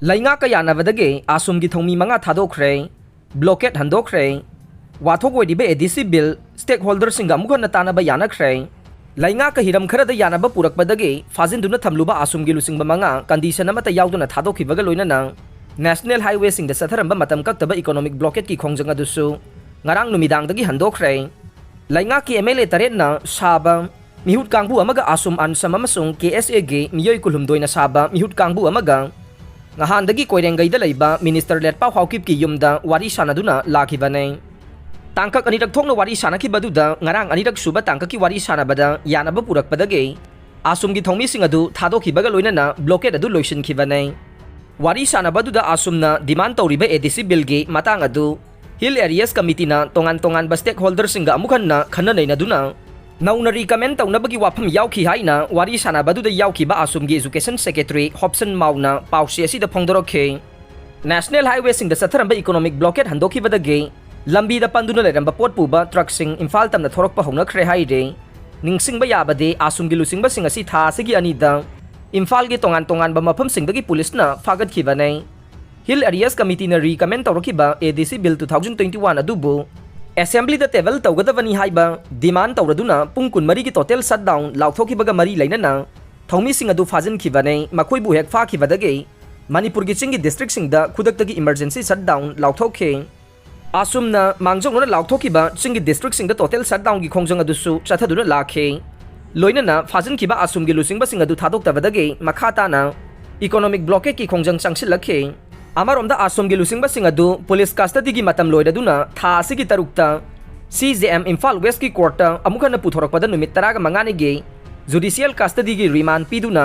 Lainga ka yanabadagi asumgi thongmi manga thadokre blockade handokre wathok oidibe ADC bill stakeholder singa mukha natanaba yanakre lainga ka hiram khara da yanaba purakpadagi fazinduna thamluba asumgi lusingba manga condition amata yauduna thadokhibaga loinana national highway singda satharamba matam kaktaba economic blockade ki khongjanga dusu ngarang numidangdagi handokre lainga ki MLA taret na saba mihut kangbu amaga asum ansam amasung KSA ge miyoi kulhumdoina saba mihut kangbu amaga ngahandagi koirenggaida leiba minister letpa hawkip ki yumda wari sanaduna lakhibane tangkak anirak thokna wari sanakibaduda ngarang anirak suba tangkak ki wari sanabada yanaba purakpadage asumgi thongmi singadu thadokhibaga loinana blockade adu loisinkhibane wari sanabaduda asumna demand tawriba ADC bill ge matang adu hill areas committee na tongan ba stakeholder singa amukhanna khanna nainaduna nauna recommend taunabagi wafam yauki haina wari sanabaduda yaukiba asumgi education secretary Hobson Mauna pausi asida phongdorokhe national highway singda satharamba economic blockade handokibadage lambi da panduna leramba pot puba truck sing imphal tamna thorokpa hongnakhre haire ningsingba yabade asumgi lusingba sing asi tha sigi anida imphal gi tongan ba mafam singdagi police na fagat khibane hill areas committee na recommend tawrokiba ADC bill 2021 adubu Assembly da table tawgadavani haiba demand tawraduna pung kunmari ki total shutdown laukthokhibaga mari lainana thongmi sing adu fajin khibane makoibu hek fa khibadage Manipur gi chingi district sing da khudaktagi emergency shutdown lauthokhe asumna mangjongna lauthokhiba chingi district sing da total shutdown gi khongjang adusu chathaduna lakhe loinana fajin khiba asum gi lusingba sing adu thadok tabadage makhata na economic blockade ki khongjang changsil lakhe Amaromda asum gi lusingba sing adu police custody gi matam loidaduna tha asigi tarukta CJM Imphal West ki court amukhana puthorokpada numit taraga mangani ge judicial custody gi remand piduna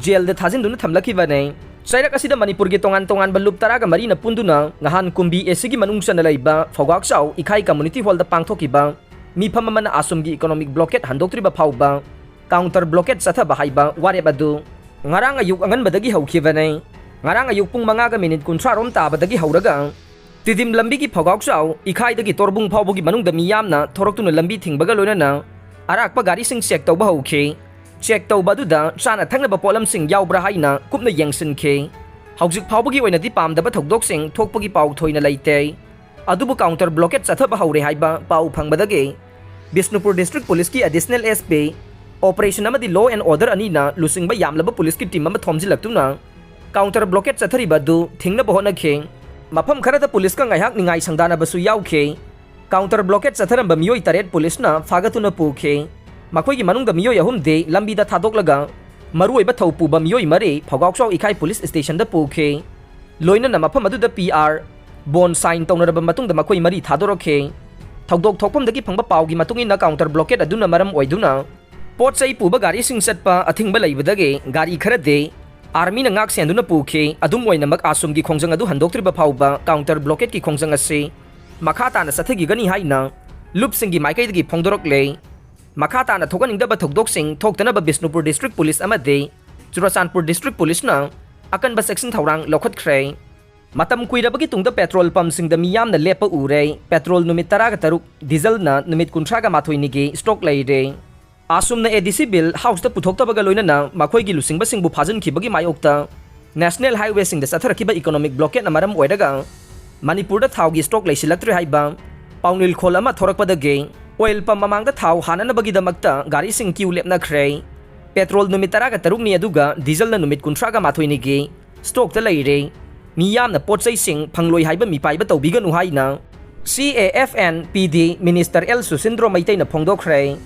jail da thajinduna thamlakhibane sairak asida Manipur gi tongan balup taraga marina punduna ngahan kumbi esigi manungsa na laiba fogak sau ikhai community hall da pangthokiba mifam amana asum gi economic blockade handoktriba phauba counter blockade satha bahaiba warebadu ngarang ayuk angan badagi haukhibane ngarang ayuk pung manga ga minute kunthra rom tabadagi hauraga tidim lambi ki phogak sau ikhai dagi torbung phawbogi manung da miyamna thoroktuna lambi thingbaga loinana arakpa gari sing check tawba hauke check tawba duda chana thangnaba polam sing yaubra haina kupna yengsin khe haujik phawbogi oina di pamdaba thokdok sing thokpagi pau thoina leite adubu counter blockade chathaba haure haiba pau phangbadage Bisnupur district police ki additional SP operation amadi law and order anina lusingba yamlaba police ki team ama thomjilaktuna counter blockade chathariba du thingna bohona kheng mafam kharada police ka ngaihak ningai sangdana basu yaukhe counter blockade chatharamba miyoi taret police na fagatuna pukhe makoi gi manungda miyoi ahum de lambi da thadoklaga maruoi ba thaupu ba miyoi mare phogawchau ikhai police station da pukhe loina na mafam adu da PR bon sign taunaraba matung da makoi mari thadorokhe thogdok thokpam dagi phangba pawgi matungi na counter blockade aduna maram oiduna pot chai puba gari sing satpa athingba leibadage gari kharade Army na ngak senduna pukhe adum oina mak asum gi khongjang adu handoktriba phauba counter blockade ki khongjang ase makhata na sathagi gani haina lup singi maikai dagi phongdorok le makhata na thoganingda ba thokdok sing thoktana ba Bisnupur district police amade Churachandpur district police na akan ba section thaurang lokhat khre matam kuirabagi tungda petrol pump sing da miyam na lepa ure petrol numit 13 diesel na numit 38 ni ge stock leire asum na ADC bill house da puthokta baga loinana makhoi gi lusingba singbu phajin khibagi mayokta national highway sing da satharakiba economic blockade na maram oidaga Manipur da thau gi stock leisilaktre haiba paunil kholama thorakpada ge oil pump mamang da thau hanana bagi damakta gari sing queue lepna khre petrol numit 13 ni aduga diesel na numit 38 ni ge stock ta leire miyam na potsai sing phangloi haiba mi paiba tawbiga nu haina CAFN PD Minister L Susindro Maitai na phongdokre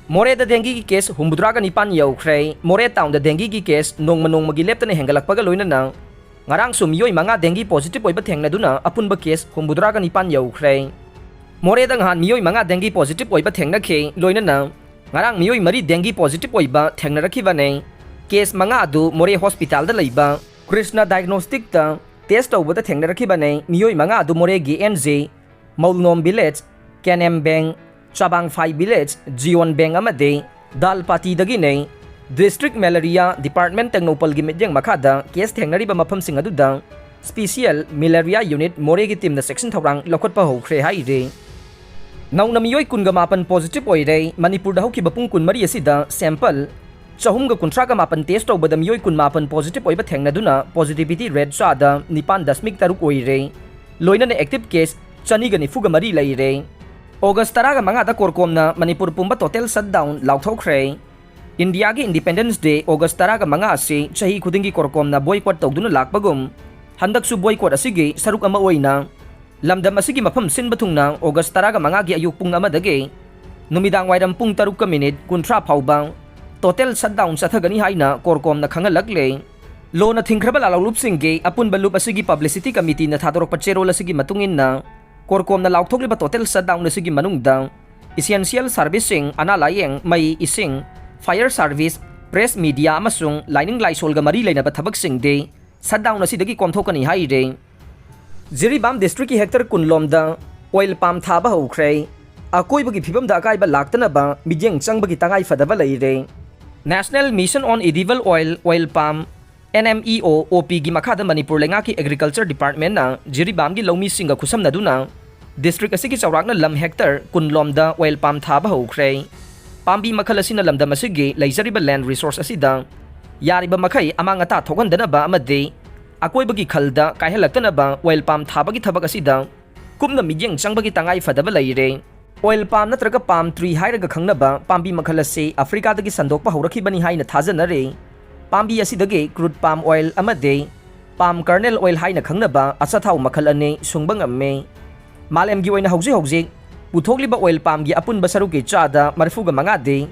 More da dengue ki case humbudraga nipan yaukhrei More town da dengue ki case nongmanong magilepta na hengalakpaga loinana ngarang sumiyoi manga dengue positive oiba thengna duna apunba case humbudraga nipan yaukhrei More da nghan miyoi manga dengue positive oiba thengna khe loinana ngarang miyoi mari dengue positive oiba thengna rakhibane case manga adu More hospital da leiba Krishna diagnostic ta test tawba da thengna rakhibane miyoi manga adu More GNJ Maulnom village Kenem Bank Chabang 5 village Jion Bank amade Dalpati dagi nei district malaria department tengnopal gi medyang makhada case thengnari ba mafam sing aduda special malaria unit More gi team na section thorang lokot pa hokre haire nauna miyoi kunga mapan positive oire Manipur da hoki bapung kun mari asida sample Chahumga kuntraga mapan test tawbada miyoi kun mapan positive oiba thengnaduna positivity rate chada 9.3 oire. Loina na active case chaniga nifuga mari leire. August 10 mangada korkomna Manipur pumba total shutdown lauthokre. India gi Independence Day August 10 manga asi chahi khudingi korkomna boycott tawduna lakpagum. Handaksu boycott asigi saruk ama oina. Lamdam asigi mafam sinba thungna August 10 manga gi ayuk pung amadagi numidang wairam pung 3 minute kuntra phawbang total shutdown sathagani haina korkomna khangalakle. Lo na thingkraba lalalup singge apun balup asigi publicity committee na thatorok pachero lasigi matungin na korkomna lauthokliba total shutdown lasigi manungda essential servicing analayeng may ising fire service press media amasung lining laisolga mari lainaba thabaksingde shutdown asidagi komthokani haire. Jiribam district ki hector kunlomda oil palm thaba hokre akoibagi phibamda akaiba laktanaba midyeng changbagi tangai fadaba leire. National Mission on Edible Oil Palm NMEO OP gi makhada Manipur lenga ki Agriculture Department na Jiribam gi lomi singa khusam na duna district asigi chawrakna lam hector kunlomda oil palm thaba hokre. Pambi makhala sina lamdam asigi leizariba land resource asida yariba makhai amangata thokandana ba amade akoibagi khalda kaihalakna ba oil palm thabagi thabak asida kumna midyeng changbagi tangai fadaba leire. Oil palm natraga palm tree hairaga khangnaba pambi makhala se Africa dagi sandokpa horakhibani haina thajanare. Pambi asidagi crude palm oil amade palm kernel oil haina khangnaba asathau makhal ane sungbang amme. Malem gi oina hauji puthokliba oil palm gi apun basaruki chada marfuga mangade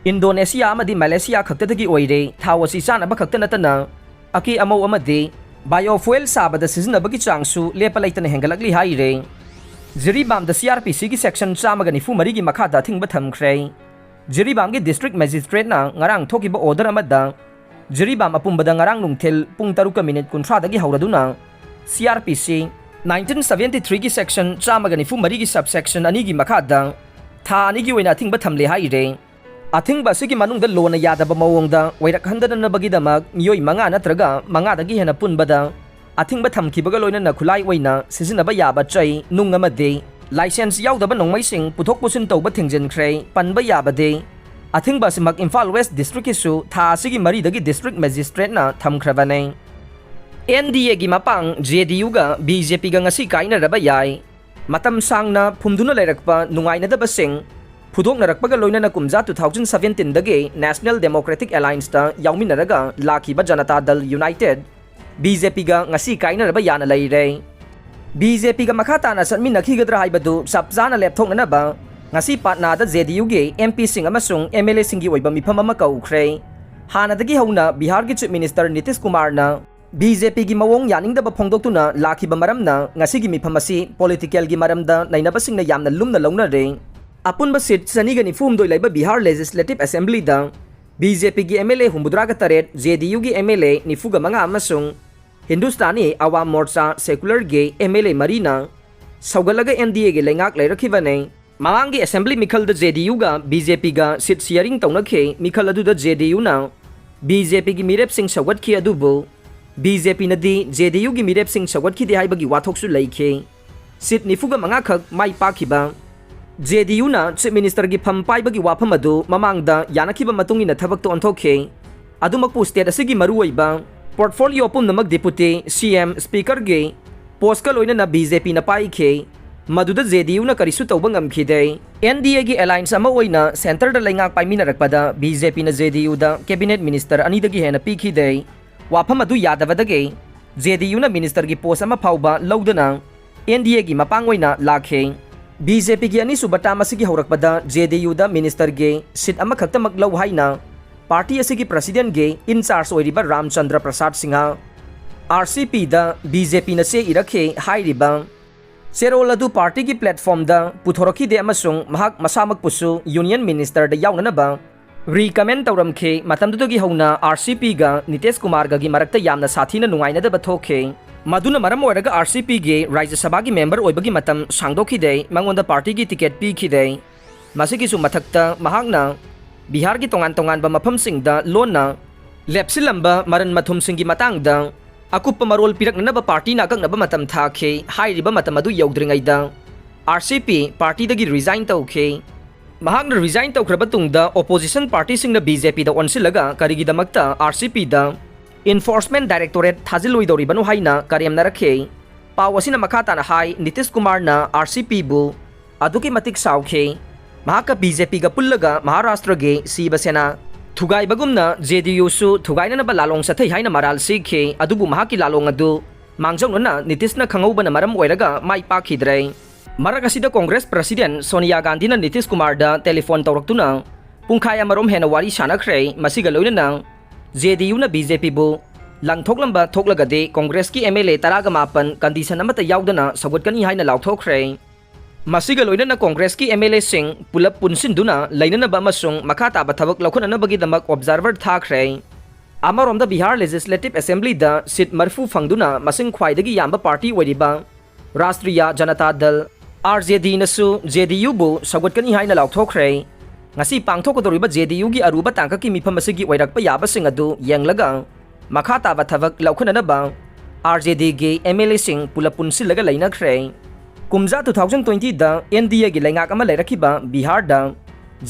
Indonesia amadi Malaysia khaktadagi oire thau asi chanaba khaktanatana aki amau amade biofuel sabada sizinabagi changsu lepa laitana hengalakli haire. Jiribam da CRPC gi section chamaga nifu mari gi makhada thingba thamkhre. Jiribam gi district magistrate na ngarang thokiba order amada Jiribam apumbada ngarang nungthel pung 3 minute kunthra dagi hauraduna CRPC 1973 gi section chamaga nifu mari gi subsection ani gi makhada tha ani gi oina thingba thamle haire. Athingba sigi manungda lona yadaba mawongda wairak handana bagi damak miyoi manga natraga manga dagi hena punbada athingba thamkibaga loina khulai oina sizinaba yaba chai nung amade license yaudaba nongmaising puthok pusin tawba thingjenkhre panba yabade athingba simak Imphal West district isu tha sigi mari dagi district magistrate na thamkhrabane. NDA gi mapang JDU ga BJP ga ngasi kainaraba yai matam sangna phumduna leirakpa nungainadaba sing Pudok narakpaga loina na kumza 2017 dagi National Democratic Alliance ta yauminaraga lakiba Janata Dal United BJP ga ngasi kainaraba yana leire. BJP ga makhata na sanmin nakhigadra haibadu sapjana lepthok na ba ngasi patna da JDU ge MP sing amasung MLA singi oiba mifam ama kaukhre. Hana dagi hauna Bihar gi Chief Minister Nitish Kumar na BJP gi mawong yaningdaba phongdoktuna lakiba maramna ngasi gi mifam asi political gi maramda nainaba singna yamna lumna longna re. Apunba seat saniga ni fumdoi laiba Bihar Legislative Assembly da BJP gi MLA humbudraga taret JDU gi MLA ni fuga manga amasung Hindustani Awam Morcha Secular ge MLA Marina saugalaga NDA ge lengak leirakibane mangangi Assembly mikhal da JDU ga BJP ga seat sharing taunakhe mikhal adu da JDU na BJP gi mirep sing sawat khi adubu BJP na di JDU gi mirep sing sawat khi de haibagi wathoksu leikhe seat ni fuga manga khak mai pakhiba JDU na Chief Minister gi phampai bagi wafam adu mamangda yanakiba matungina thabak to onthokhe adumakpu state asigi maruoiba portfolio pumnamak deputy CM speaker ge poska loina na BJP na paikhe maduda JDU na karisu tawba ngamkhide. NDA gi alliance ama oina center da laingak paiminarakpada BJP na JDU da cabinet minister anidagi hena pikhide wafam adu yadavadage JDU na minister gi post ama phauba laudana NDA gi mapang oina lakhe. BJP gi ani subata masigi haurakpada JDU da minister ge seat ama khaktamak lau haina party asigi president ge in charge oiriba Ramchandra Prasad Singha RCP da BJP na se irakhe hairiba seroladu party gi platform da puthoraki de amasung mahak masamak pusu union minister da yaunana ba recommend tawramkhe matamdu gi hauna RCP ga Nitish Kumar ga gi marakta yamna sathina nungaina da bathokhe maduna maram oiraga RCP ge Rajya Sabha gi member oibagi matam sangdokhide mangonda party gi ticket pikhide masigi su mathakta mahakna Bihar gi tongan ba mafam singda lona lepsilamba maran mathum singi matangda akupa marol pirakna ba party na kang na ba matam thakhe hairiba matam adu yaudringaida RCP party dagi resign tawkhe ꯃꯍꯥꯛꯅ resign ꯇꯧꯈ꯭ꯔꯕ ꯇꯨꯡꯗ opposition ꯄꯥꯔꯇꯤꯁꯤꯡꯅ ꯕꯤꯖꯦꯄꯤꯗ ꯑꯣꯟꯁꯤꯜꯂꯒ ꯀꯔꯤꯒꯤꯗꯃꯛꯇ ꯑꯥꯔꯁꯤꯄꯤꯗ enforcement directorate थाजिलोइदौरिबनो हाइना करेमनरखे पाव असिना मखा ताना high Nitish Kumar ना आरसीपीबु अदुकी मतिक साउखे महाका BJP गा पुल्लगा महाराष्ट्र गे Shiv Sena थुगाई बगुमना JDU सु थुगाइना बा लालोंग सथै हाइना मराल सिखे अदुबु महाकी लालोंग अदु मांगजौना नीतीशना खंगौबना मरम ओइरगा माइ पाखिद्रे मरग असिदा कांग्रेस प्रेसिडेंट सोनिया गांधी ना नीतीश कुमार दा टेलीफोन तौरक्तुना पुंखाय अमरोम हेना वारी सानख्रे मसिगा लोइना जेडीयू ना बीजेपी बु लंगथोकलंबा थोकलगदे कांग्रेस की एमएलए तरागा मापन कंडीशन अमता याउदना सगुतकनी हाइना लाउथोखरे मसिगा लोइना कांग्रेस की एमएलए सिंह पुलप पुनसिनदुना लैननबा अमसुंग मखाताबा थबक लौखननबगीदमक ऑब्जर्वर थाखरे अमरोमदा बिहार लेजिस्लेटिव असेंबली दा सीट मरफू फंगदुना मसिंग ख्वाइदगी याम्बा पार्टी ओइरिबा राष्ट्रीय जनता दल आरजेडी नसु जेडीयू बु सगुतकनी हाइना लाउथोखरे ngasi pangthokadoriba JDU gi aruba tangkaki mifam asigi oirakpa yabasing adu yenglaga makha taba thabak laukhunanaba RJD gi MLA sing pulapun silaga lainakhre kumja 2020 da NDA gi laingak ama lairakhiba Bihar da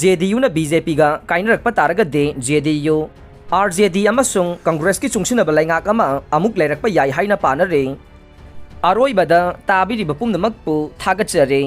JDU na BJP ga kainarakpa taraga de JDU RJD amasung Congress ki chungsinaba laingak ama amuk lairakpa yai haina panare aroibada tabiriba pumnamakpu thagachare